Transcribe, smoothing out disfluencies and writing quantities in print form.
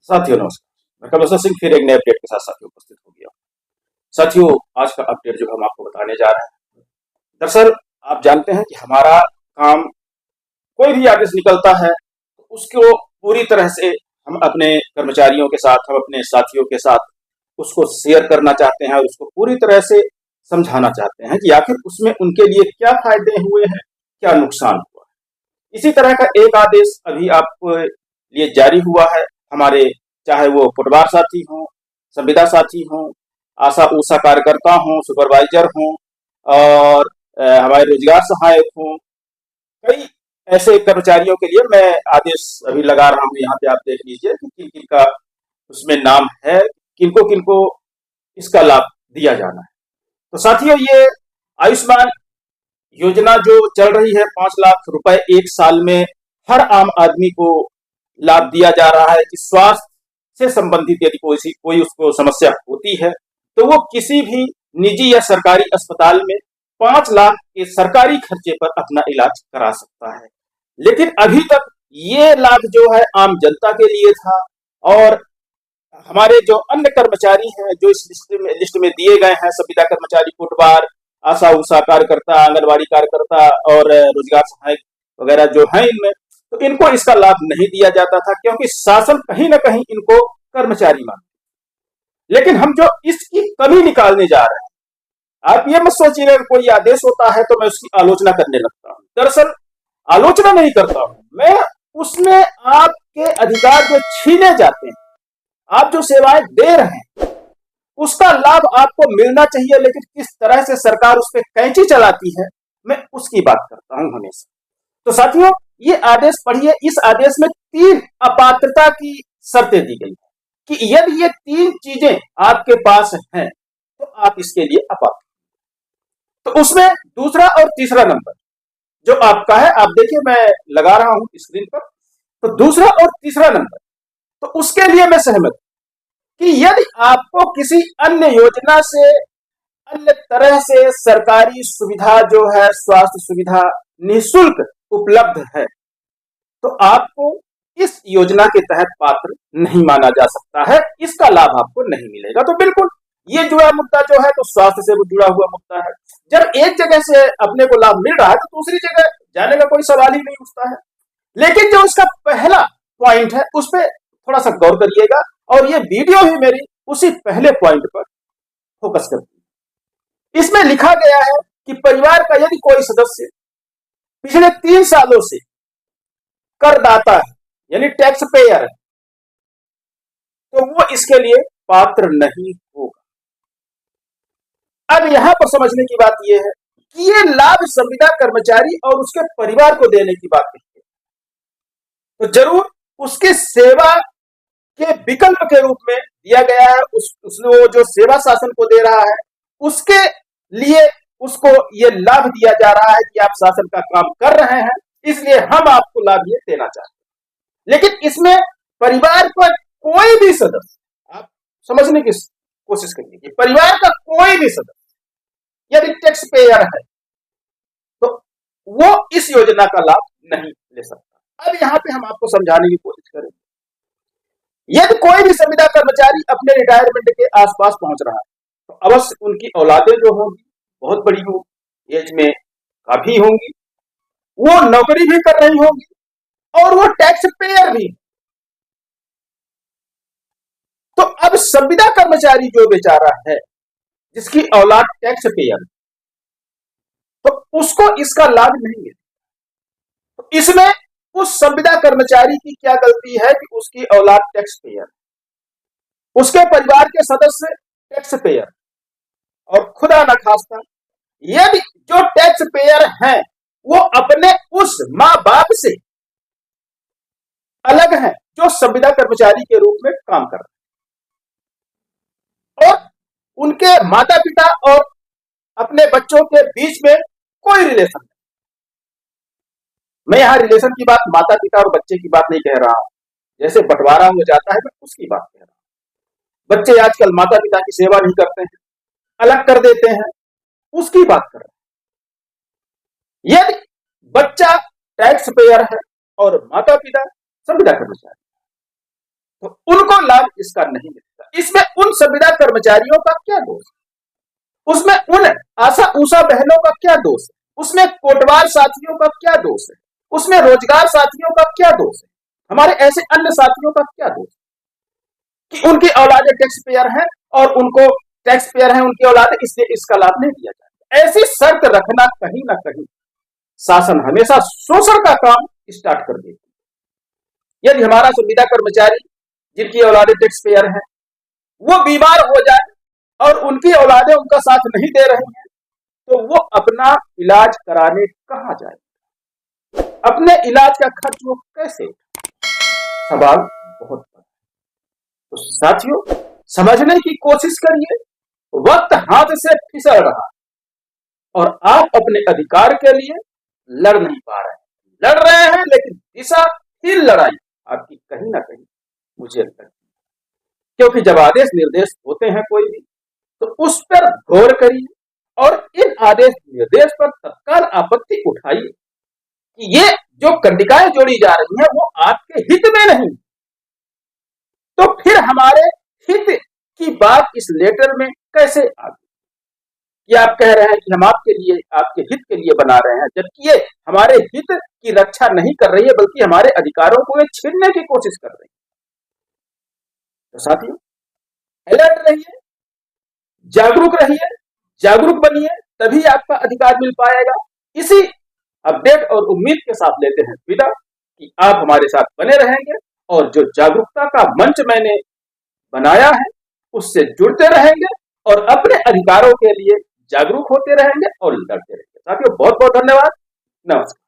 साथियों नमस्कार, मैं कमलेश्वर सिंह फिर एक नए अपडेट के साथ साथियों उपस्थित हो गया हूँ। साथियों, आज का अपडेट जो हम आपको बताने जा रहे हैं, दरअसल आप जानते हैं कि हमारा काम, कोई भी आदेश निकलता है तो उसको पूरी तरह से हम अपने कर्मचारियों के साथ, हम अपने साथियों के साथ उसको शेयर करना चाहते हैं और उसको पूरी तरह से समझाना चाहते हैं कि आखिर उसमें उनके लिए क्या फायदे हुए हैं, क्या नुकसान हुआ है। इसी तरह का एक आदेश अभी आपके लिए जारी हुआ है। हमारे, चाहे वो पटवार साथी हों, संविदा साथी हों, आशा ऊषा कार्यकर्ता हों, सुपरवाइजर हों और हमारे रोजगार सहायक हों, कई ऐसे कर्मचारियों के लिए मैं आदेश अभी लगा रहा हूं। यहाँ पे आप देख लीजिए कि किन किन का उसमें नाम है, किनको किनको इसका लाभ दिया जाना है। तो साथियों, ये आयुष्मान योजना जो चल रही है, 5 लाख रुपए एक साल में हर आम आदमी को लाभ दिया जा रहा है कि स्वास्थ्य से संबंधित यदि कोई उसको समस्या होती है तो वो किसी भी निजी या सरकारी अस्पताल में 5 लाख के सरकारी खर्चे पर अपना इलाज करा सकता है। लेकिन अभी तक ये लाभ जो है आम जनता के लिए था, और हमारे जो अन्य कर्मचारी हैं जो इस लिस्ट में दिए गए हैं, संविदा कर्मचारी, कोटवार, आशा उषा कार्यकर्ता, आंगनबाड़ी कार्यकर्ता और रोजगार सहायक वगैरह जो हैं इनमें, तो इनको इसका लाभ नहीं दिया जाता था क्योंकि शासन कहीं ना कहीं इनको कर्मचारी मानते। लेकिन हम जो इसकी कमी निकालने जा रहे हैं, आप ये मत सोचिएगा कि कोई आदेश होता है तो मैं उसकी आलोचना करने लगता हूं। दरअसल आलोचना नहीं करता हूं मैं, उसमें आपके अधिकार जो छीने जाते हैं, आप जो सेवाएं दे रहे हैं, उसका लाभ आपको मिलना चाहिए, लेकिन किस तरह से सरकार उस पर कैंची चलाती है, मैं उसकी बात करता हूं हमेशा। तो साथियों, ये आदेश पढ़िए। इस आदेश में 3 अपात्रता की शर्तें दी गई है कि यदि ये 3 चीजें आपके पास हैं तो आप इसके लिए अपात्र। तो उसमें दूसरा और तीसरा नंबर जो आपका है, आप देखिए मैं लगा रहा हूं स्क्रीन पर, तो दूसरा और तीसरा नंबर, तो उसके लिए मैं सहमत कि यदि आपको किसी अन्य योजना से, अन्य तरह से सरकारी सुविधा जो है, स्वास्थ्य सुविधा निःशुल्क उपलब्ध है, तो आपको इस योजना के तहत पात्र नहीं माना जा सकता है, इसका लाभ आपको नहीं मिलेगा। तो बिल्कुल ये जुड़ा मुद्दा जो है तो स्वास्थ्य से जुड़ा हुआ मुद्दा है। जब एक जगह से अपने को लाभ मिल रहा है तो दूसरी जगह जाने का कोई सवाल ही नहीं उठता है। लेकिन जो इसका पहला पॉइंट है उस पर थोड़ा सा गौर करिएगा, और ये वीडियो ही मेरी उसी पहले पॉइंट पर फोकस करती है। इसमें लिखा गया है कि परिवार का यदि कोई सदस्य पिछले 3 सालों से करदाता है, यानी टैक्स पेयर है, तो वो इसके लिए पात्र नहीं होगा। अब यहां पर समझने की बात यह है कि ये लाभ संविदा कर्मचारी और उसके परिवार को देने की बात नहीं है, तो जरूर उसकी सेवा के विकल्प के रूप में दिया गया है। उसने वो जो सेवा शासन को दे रहा है उसके लिए उसको ये लाभ दिया जा रहा है कि आप शासन का काम कर रहे हैं, इसलिए हम आपको लाभ ये देना चाहते हैं। लेकिन इसमें परिवार का कोई भी सदस्य, आप समझने की कोशिश करिए कि परिवार का कोई भी सदस्य यदि टैक्स पेयर है तो वो इस योजना का लाभ नहीं ले सकता। अब यहां पे हम आपको समझाने की कोशिश करेंगे। यदि कोई भी संविदा कर्मचारी अपने रिटायरमेंट के आसपास पहुंच रहा है तो अवश्य उनकी औलादें जो होंगी बहुत बड़ी होंगी, एज में काफी होंगी, वो नौकरी भी कर रही होंगी और वो टैक्स पेयर भी। तो अब संविदा कर्मचारी जो बेचारा है जिसकी औलाद टैक्स पेयर, तो उसको इसका लाभ नहीं है। तो इसमें उस संविदा कर्मचारी की क्या गलती है कि उसकी औलाद टैक्स पेयर, उसके परिवार के सदस्य टैक्स पेयर, और खुदा न खास्ता यदि जो टैक्स पेयर हैं वो अपने उस मां बाप से अलग हैं जो संविदा कर्मचारी के रूप में काम कर रहे हैं, और उनके माता पिता और अपने बच्चों के बीच में कोई रिलेशन नहीं। मैं यहां रिलेशन की बात माता पिता और बच्चे की बात नहीं कह रहा हूं, जैसे बंटवारा हो जाता है मैं उसकी बात कह रहा हूं। बच्चे आजकल माता पिता की सेवा नहीं करते हैं, अलग कर देते हैं, उसकी बात कर रहे हैं। यदि बच्चा टैक्स पेयर है और माता पिता संविदा कर्मचारी, तो उनको लाभ इसका नहीं मिलता। इसमें उन संविदा कर्मचारियों का क्या दोष है? उसमें उन आशा ऊषा बहनों का क्या दोष है? उसमें कोटवार साथियों का क्या दोष है? उसमें रोजगार साथियों का क्या दोष है? हमारे ऐसे अन्य साथियों का क्या दोष है कि उनकी औलादे टैक्स पेयर हैं और उनको टैक्स पेयर हैं उनकी औलादे, इसलिए इसका लाभ नहीं दिया जाता। ऐसी शर्त रखना कहीं ना कहीं शासन हमेशा शोषण का काम स्टार्ट कर देती है। यदि हमारा संविदा कर्मचारी जिनकी औलादे टैक्स पेयर हैं वो बीमार हो जाए और उनकी औलादे उनका साथ नहीं दे रही हैं, तो वो अपना इलाज कराने कहां जाए? अपने इलाज का खर्च वो कैसे? सवाल बहुत बड़ा। तो साथियों, समझने की कोशिश करिए, वक्त हाथ से फिसल रहा और आप अपने अधिकार के लिए लड़ नहीं पा रहे हैं। लड़ रहे हैं लेकिन दिशाहीन लड़ाई आपकी कहीं ना कहीं मुझे लगता है, क्योंकि जब आदेश निर्देश होते हैं कोई भी, तो उस पर गौर करिए और इन आदेश निर्देश पर तत्काल आपत्ति उठाइए कि ये जो कंडिकाएं जोड़ी जा रही हैं वो आपके हित में नहीं। तो फिर हमारे हित की बात इस लेटर में कैसे आ गई? ये आप कह रहे हैं कि हम आपके लिए, आपके हित के लिए बना रहे हैं, जबकि ये हमारे हित की रक्षा नहीं कर रही है बल्कि हमारे अधिकारों को ये छीनने की कोशिश कर रही है। तो साथियों, अलर्ट रहिए, जागरूक रहिए, जागरूक बनिए, तभी आपका अधिकार मिल पाएगा। इसी अपडेट और उम्मीद के साथ लेते हैं विदा कि आप हमारे साथ बने रहेंगे और जो जागरूकता का मंच मैंने बनाया है उससे जुड़ते रहेंगे और अपने अधिकारों के लिए जागरूक होते रहेंगे और लड़ते रहेंगे। साथियों, बहुत बहुत धन्यवाद। नमस्कार।